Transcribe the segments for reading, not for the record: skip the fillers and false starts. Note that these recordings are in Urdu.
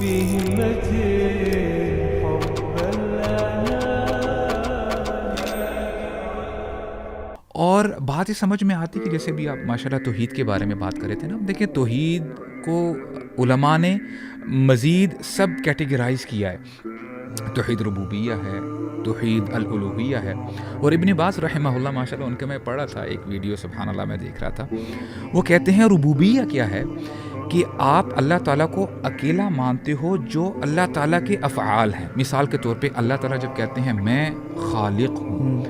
اور بات یہ سمجھ میں آتی کہ جیسے بھی آپ ماشاءاللہ توحید کے بارے میں بات کر رہے تھے نا، دیکھیں توحید کو علماء نے مزید سب کیٹیگرائز کیا ہے. توحید ربوبیہ ہے، توحید الالوہیہ ہے. اور ابن باز رحمہ اللہ ماشاءاللہ ان کے میں پڑھا تھا ایک ویڈیو، سبحان اللہ میں دیکھ رہا تھا، وہ کہتے ہیں ربوبیہ کیا ہے کہ آپ اللہ تعالیٰ کو اکیلا مانتے ہو جو اللہ تعالیٰ کے افعال ہیں. مثال کے طور پہ اللہ تعالیٰ جب کہتے ہیں میں خالق ہوں،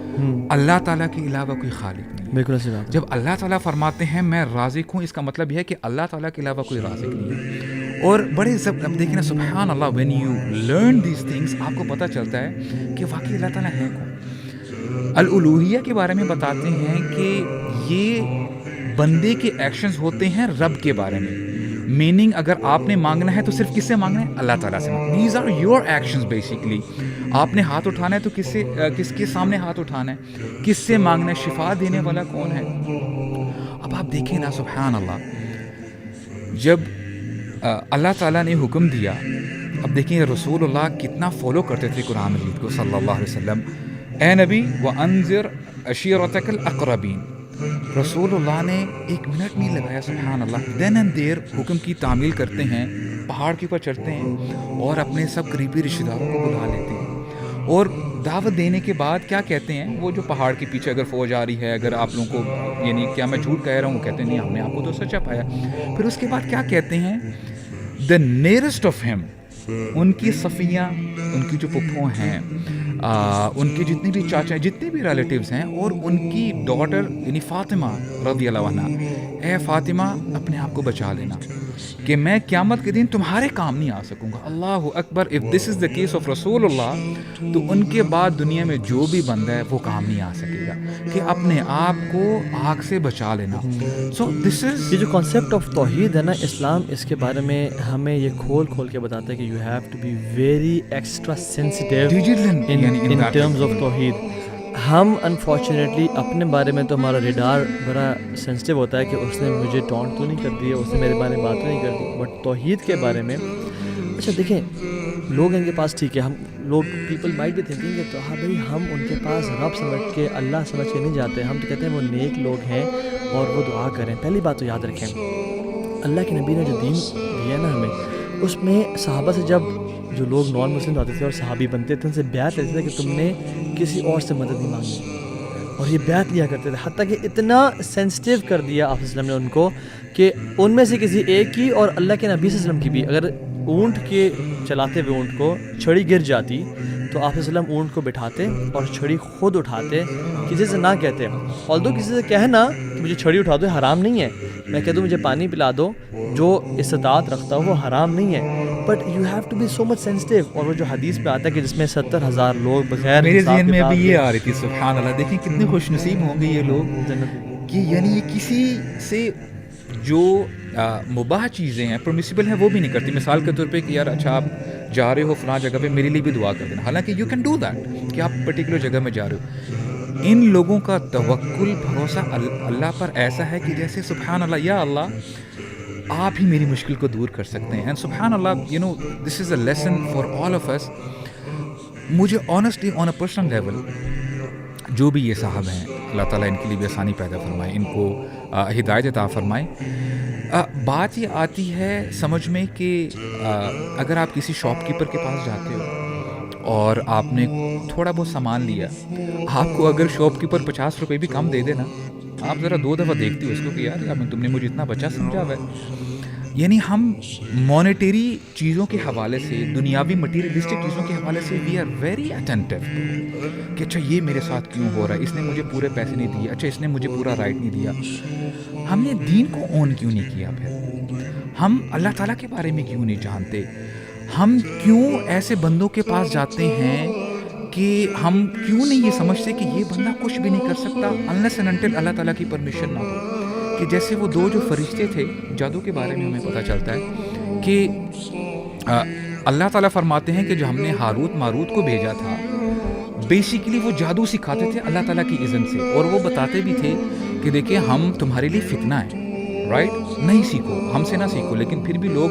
اللہ تعالیٰ کے علاوہ کوئی خالق نہیں. بالکل صحیح بات. جب اللہ تعالیٰ فرماتے ہیں میں رازق ہوں، اس کا مطلب یہ ہے کہ اللہ تعالیٰ کے علاوہ کوئی رازق نہیں ہے. اور بڑے اب دیکھیں نا سبحان اللہ، when you learn these things آپ کو پتہ چلتا ہے کہ واقعی اللہ تعالیٰ ہے کون. الالوہیہ کے بارے میں بتاتے ہیں کہ یہ بندے کے ایکشنز ہوتے ہیں رب کے بارے میں. میننگ اگر آپ نے مانگنا ہے تو صرف کس سے مانگنا ہے؟ اللہ تعالیٰ سے. These are your actions basically. آپ نے ہاتھ اٹھانا ہے تو کس کے سامنے ہاتھ اٹھانا ہے؟ کس سے مانگنا ہے؟ شفا دینے والا کون ہے؟ اب آپ دیکھیں نا سبحان اللہ، جب اللہ تعالیٰ نے حکم دیا، اب دیکھیں رسول اللہ کتنا فالو کرتے تھے قرآن مجید کو صلی اللہ علیہ وسلم. اے نبی وانذر عشیرتک الاقربین، رسول اللہ نے ایک منٹ نہیں لگایا سبحان اللہ. دین اینڈ دیر حکم کی تعمیل کرتے ہیں، پہاڑ کے اوپر چڑھتے ہیں اور اپنے سب قریبی رشتہ داروں کو بلا لیتے ہیں. اور دعوت دینے کے بعد کیا کہتے ہیں؟ وہ جو پہاڑ کے پیچھے اگر فوج آ رہی ہے، اگر آپ لوگوں کو یعنی کیا میں جھوٹ کہہ رہا ہوں، کہتے ہیں نہیں ہم نے آپ کو تو سچا پایا. پھر اس کے بعد کیا کہتے ہیں؟ دا نیئرسٹ آف ہیم، ان کی صفیہ، ان کی جو پھپھو ہیں، ان کے جتنے بھی چاچا ہیں، جتنے بھی ریلیٹیوز ہیں، اور ان کی ڈاٹر یعنی فاطمہ رضی اللہ عنہا، اے فاطمہ اپنے آپ کو بچا لینا کہ میں قیامت کے دن تمہارے کام نہیں آ سکوں گا. اللہ اکبر. If this is the case of رسول اللہ، تو ان کے بعد دنیا میں جو بھی بندہ ہے وہ کام نہیں آ سکے گا کہ اپنے آپ کو آگ سے بچا لینا. سو دس از یہ جو کانسیپٹ آف توحید ہے نا، اسلام اس کے بارے میں ہمیں یہ کھول کے بتاتا ہے کہ you have to be very extra sensitive in terms of توحید. ہم انفارچونیٹلی اپنے بارے میں تو ہمارا ریڈار بڑا سینسٹیو ہوتا ہے کہ اس نے مجھے ٹونٹ تو نہیں کر دی ہے، اس نے میرے بارے میں بات تو نہیں کر دی. بٹ توحید کے بارے میں اچھا دیکھیں، لوگ ان کے پاس ٹھیک ہے، ہم لوگ پیپل مائٹ بھی تھنکنگ کہ ہاں بھائی ہم ان کے پاس رب سمجھ کے اللہ سمجھ کے نہیں جاتے. ہم تو کہتے ہیں وہ نیک لوگ ہیں اور وہ دعا کریں. پہلی بات تو یاد رکھیں، اللہ کے نبی نے جو دین دیا نا ہمیں، اس میں صحابہ سے جب جو لوگ نان مسلم آتے تھے اور صحابی بنتے تھے ان سے بیعت لیتے تھے کہ تم نے کسی اور سے مدد نہیں مانگی، اور یہ بیعت لیا کرتے تھے. حتیٰ کہ اتنا سینسٹیو کر دیا آپ صلی اللہ علیہ وسلم نے ان کو کہ ان میں سے کسی ایک کی اور اللہ کے نبی صلی اللہ علیہ وسلم کی بھی اگر اونٹ کے چلاتے ہوئے اونٹ کو چھڑی گر جاتی تو آپ صلی اللہ علیہ وسلم اونٹ کو بٹھاتے اور چھڑی خود اٹھاتے، کسی سے نہ کہتے. although کسی سے کہنا کہ مجھے چھڑی اٹھا دو حرام نہیں ہے، میں کہہ دوں مجھے پانی پلا دو، جو استطاعت رکھتا ہو وہ حرام نہیں ہے. But you have to be so much sensitive. اور وہ جو حدیث پہ آتا ہے کہ جس میں 70,000 لوگ بغیر، میرے ذہن میں ابھی یہ آ رہی تھی سبحان اللہ، دیکھیں کتنے خوش نصیب ہوں گے یہ لوگ کہ یعنی یہ کسی سے جو مباح چیزیں ہیں، پرمیسیبل ہیں، وہ بھی نہیں کرتی. مثال کے طور پہ کہ یار اچھا آپ جا رہے ہو فلاں جگہ پہ، میرے لیے بھی دعا کر دینا، حالانکہ یو کین ڈو دیٹ کہ آپ پرٹیکولر جگہ میں جا رہے ہو. ان لوگوں کا توکل، بھروسہ اللہ پر ایسا ہے کہ جیسے سبحان اللہ، یا اللہ آپ ہی میری مشکل کو دور کر سکتے ہیں. اینڈ سبحان اللہ، you know this is a lesson for all of us. مجھے honestly on a personal level جو بھی یہ صاحب ہیں، اللہ تعالیٰ ان کے لیے بھی آسانی پیدا فرمائے، ان کو ہدایت عطا فرمائے. بات یہ آتی ہے سمجھ میں کہ اگر آپ کسی شاپ کیپر کے پاس جاتے ہو اور آپ نے تھوڑا بہت سامان لیا، آپ کو اگر شاپ کیپر 50 روپے بھی کم دے دے نا، آپ ذرا 2 دفعہ دیکھتے ہو اس کو کہ یار تم نے مجھے اتنا بچا سمجھا ہوا ہے. یعنی ہم مانیٹری چیزوں کے حوالے سے، دنیاوی مٹیریلسٹک چیزوں کے حوالے سے وی آر ویری اٹینٹیو کہ اچھا یہ میرے ساتھ کیوں ہو رہا ہے، اس نے مجھے پورے پیسے نہیں دیے، اچھا اس نے مجھے پورا رائٹ نہیں دیا. ہم نے دین کو اون کیوں نہیں کیا؟ پھر ہم اللہ تعالیٰ کے بارے میں کیوں نہیں جانتے؟ ہم کیوں ایسے بندوں کے پاس جاتے ہیں کہ ہم کیوں نہیں یہ سمجھتے کہ یہ بندہ کچھ بھی نہیں کر سکتا unless and until اللہ تعالیٰ کی پرمیشن نہ ہو؟ کہ جیسے وہ 2 جو فرشتے تھے، جادو کے بارے میں ہمیں پتہ چلتا ہے کہ اللہ تعالیٰ فرماتے ہیں کہ جو ہم نے ہاروت ماروت کو بھیجا تھا، بیسیکلی وہ جادو سکھاتے تھے اللہ تعالیٰ کی اذن سے، اور وہ بتاتے بھی تھے کہ دیکھیں ہم تمہارے لیے فتنہ ہے، رائٹ؟ نہیں سیکھو، ہم سے نہ سیکھو. لیکن پھر بھی لوگ